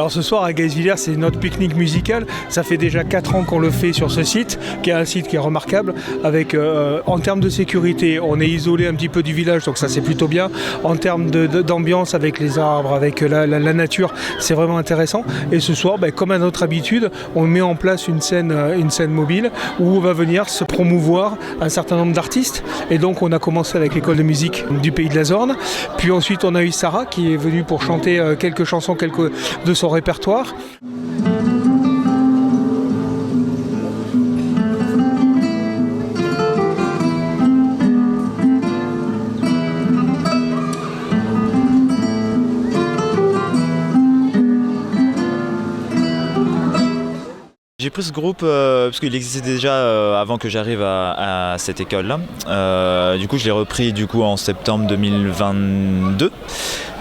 Alors ce soir à Guebwiller, c'est notre pique-nique musical. Ça fait déjà 4 ans qu'on le fait sur ce site, qui est un site qui est remarquable. Avec, en termes de sécurité, on est isolé un petit peu du village, donc ça c'est plutôt bien. En termes d'ambiance avec les arbres, avec la nature, c'est vraiment intéressant. Et ce soir, comme à notre habitude, on met en place une scène mobile où va venir se promouvoir un certain nombre d'artistes. Et donc on a commencé avec l'école de musique du Pays de la Zorn. Puis ensuite on a eu Sarah qui est venue pour chanter quelques chansons, quelques de son répertoire. J'ai pris ce groupe parce qu'il existait déjà avant que j'arrive à cette école-là. Du coup, je l'ai repris en septembre 2022.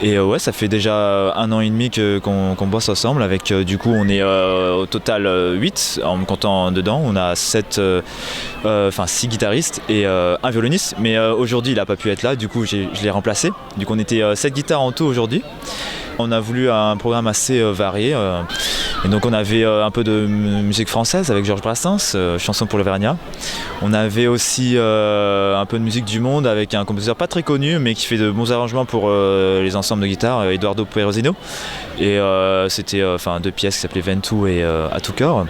Et ouais, ça fait déjà 1 an et demi qu'on bosse ensemble. Avec on est au total 8 en me comptant dedans. On a 6 guitaristes et un violoniste. Mais aujourd'hui, il n'a pas pu être là. Du coup, je l'ai remplacé. Du coup, on était 7 guitares en tout aujourd'hui. On a voulu un programme assez varié. Et donc on avait un peu de musique française avec Georges Brassens, Chanson pour l'Auvergnat. On avait aussi un peu de musique du monde avec un compositeur pas très connu mais qui fait de bons arrangements pour les ensembles de guitare, Eduardo Perosino. Et c'était 2 pièces qui s'appelaient Ventoux et À tout cœur.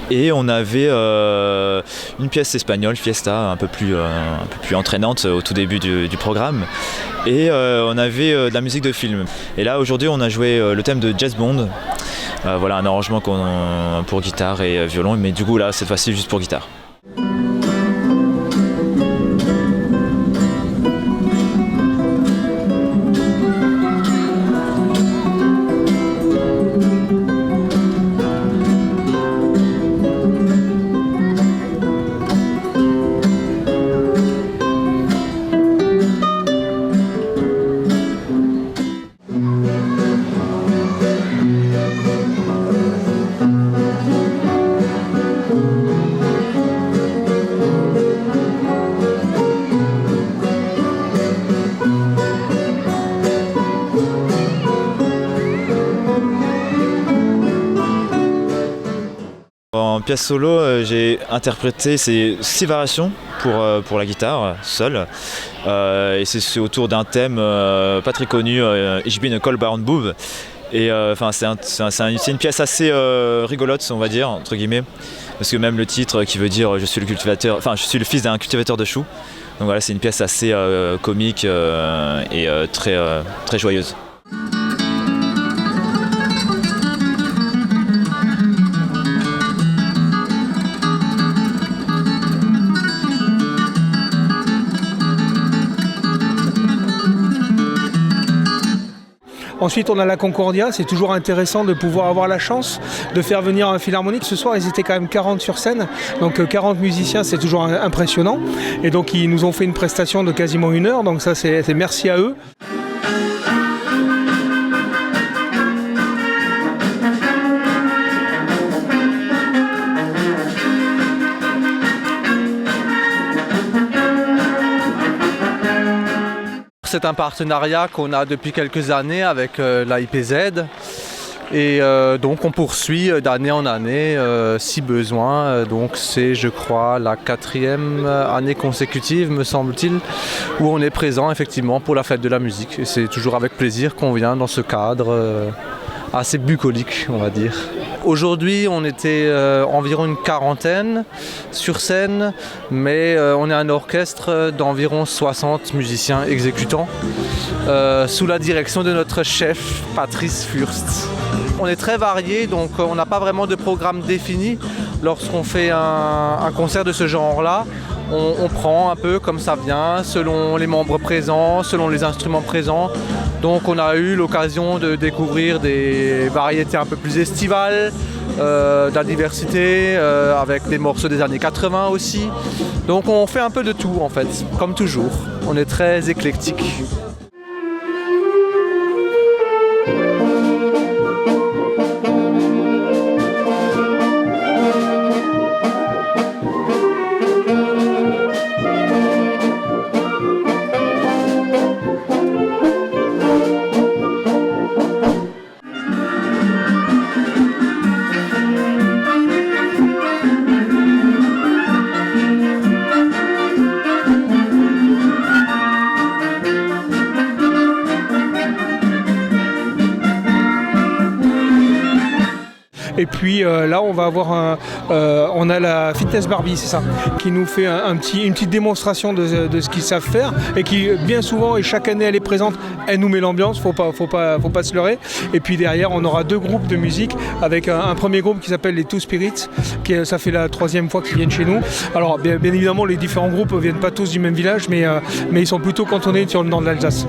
Et on avait une pièce espagnole, Fiesta, un peu plus entraînante au tout début du programme. Et on avait de la musique de film. Et là aujourd'hui on a joué le thème de James Bond. Voilà un arrangement pour guitare et violon, mais du coup là cette fois-ci juste pour guitare. En pièce solo, j'ai interprété ces 6 variations pour la guitare seule. Et c'est autour d'un thème pas très connu, Ich bin a Cold-Bound Boob. Et c'est une pièce assez rigolote, on va dire, entre guillemets. Parce que même le titre qui veut dire je suis le fils d'un cultivateur de choux. Donc voilà, c'est une pièce assez comique et très joyeuse. Ensuite, on a la Concordia. C'est toujours intéressant de pouvoir avoir la chance de faire venir un philharmonique. Ce soir, ils étaient quand même 40 sur scène. Donc 40 musiciens, c'est toujours impressionnant. Et donc, ils nous ont fait une prestation de quasiment 1 heure. Donc ça, c'est merci à eux. C'est un partenariat qu'on a depuis quelques années avec la IPZ et donc on poursuit d'année en année si besoin. Donc c'est je crois la 4e année consécutive me semble-t-il où on est présent effectivement pour la fête de la musique. Et c'est toujours avec plaisir qu'on vient dans ce cadre assez bucolique on va dire. Aujourd'hui, on était environ une 40aine sur scène, mais on est un orchestre d'environ 60 musiciens exécutants sous la direction de notre chef, Patrice Fürst. On est très variés, donc on n'a pas vraiment de programme défini. Lorsqu'on fait un concert de ce genre-là, on prend un peu comme ça vient, selon les membres présents, selon les instruments présents. Donc on a eu l'occasion de découvrir des variétés un peu plus estivales, de la diversité, avec des morceaux des années 80 aussi. Donc on fait un peu de tout en fait, comme toujours. On est très éclectique. Et puis là, on va avoir on a la Fitness Barbie, c'est ça, qui nous fait une petite démonstration de ce qu'ils savent faire et qui bien souvent, et chaque année elle est présente, elle nous met l'ambiance, faut pas se leurrer. Et puis derrière, on aura 2 groupes de musique avec un premier groupe qui s'appelle les Two Spirits, ça fait la 3e fois qu'ils viennent chez nous. Alors bien évidemment, les différents groupes ne viennent pas tous du même village, mais ils sont plutôt cantonnés sur le nord de l'Alsace.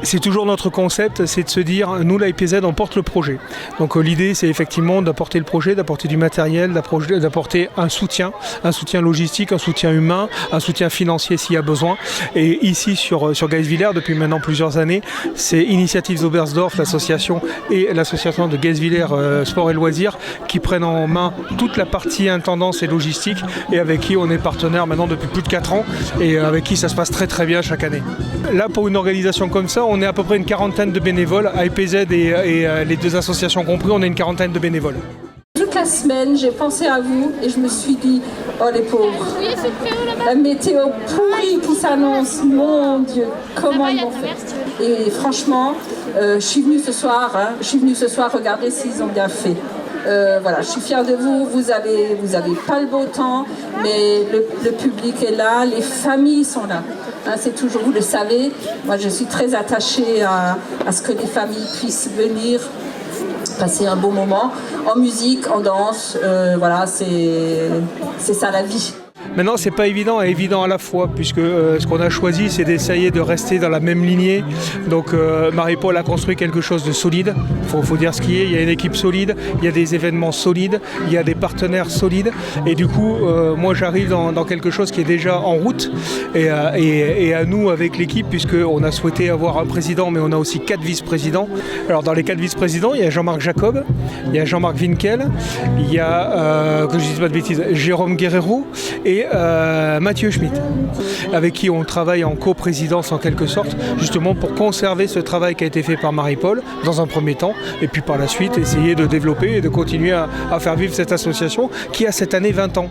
C'est toujours notre concept, c'est de se dire, nous la IPZ, on porte le projet. Donc l'idée, c'est effectivement d'apporter le projet, d'apporter du matériel, d'apporter un soutien logistique, un soutien humain, un soutien financier s'il y a besoin. Et ici, sur Geiswiller, depuis maintenant plusieurs années, c'est Initiatives Oberstdorf, l'association, et l'association de Geiswiller Sport et Loisirs qui prennent en main toute la partie intendance et logistique et avec qui on est partenaire maintenant depuis plus de 4 ans et avec qui ça se passe très très bien chaque année. Là, pour une organisation comme ça, on est à peu près une quarantaine de bénévoles, IPZ et les 2 associations compris, on est une quarantaine de bénévoles. Toute la semaine, j'ai pensé à vous et je me suis dit, oh les pauvres, la météo pourrie qui s'annonce, mon Dieu, comment ils vont faire. Et franchement, je suis venue ce soir regarder s'ils ont bien fait. Voilà, je suis fière de vous, vous avez pas le beau temps, mais le public est là, les familles sont là. C'est toujours, vous le savez, moi je suis très attachée à ce que les familles puissent venir passer un beau moment en musique, en danse, voilà, c'est ça la vie. Maintenant, c'est pas évident et évident à la fois, puisque ce qu'on a choisi, c'est d'essayer de rester dans la même lignée. Donc, Marie-Paul a construit quelque chose de solide. Faut dire ce qui est. Il y a une équipe solide, il y a des événements solides, il y a des partenaires solides. Et du coup, moi, j'arrive dans quelque chose qui est déjà en route. Et à nous, avec l'équipe, puisqu'on a souhaité avoir un président, mais on a aussi 4 vice-présidents. Alors, dans les 4 vice-présidents, il y a Jean-Marc Jacob, il y a Jean-Marc Winkel, il y a, que je ne dise pas de bêtises, Jérôme Guerrero et Mathieu Schmitt, avec qui on travaille en coprésidence en quelque sorte, justement pour conserver ce travail qui a été fait par Marie-Paul dans un premier temps, et puis par la suite essayer de développer et de continuer à faire vivre cette association qui a cette année 20 ans.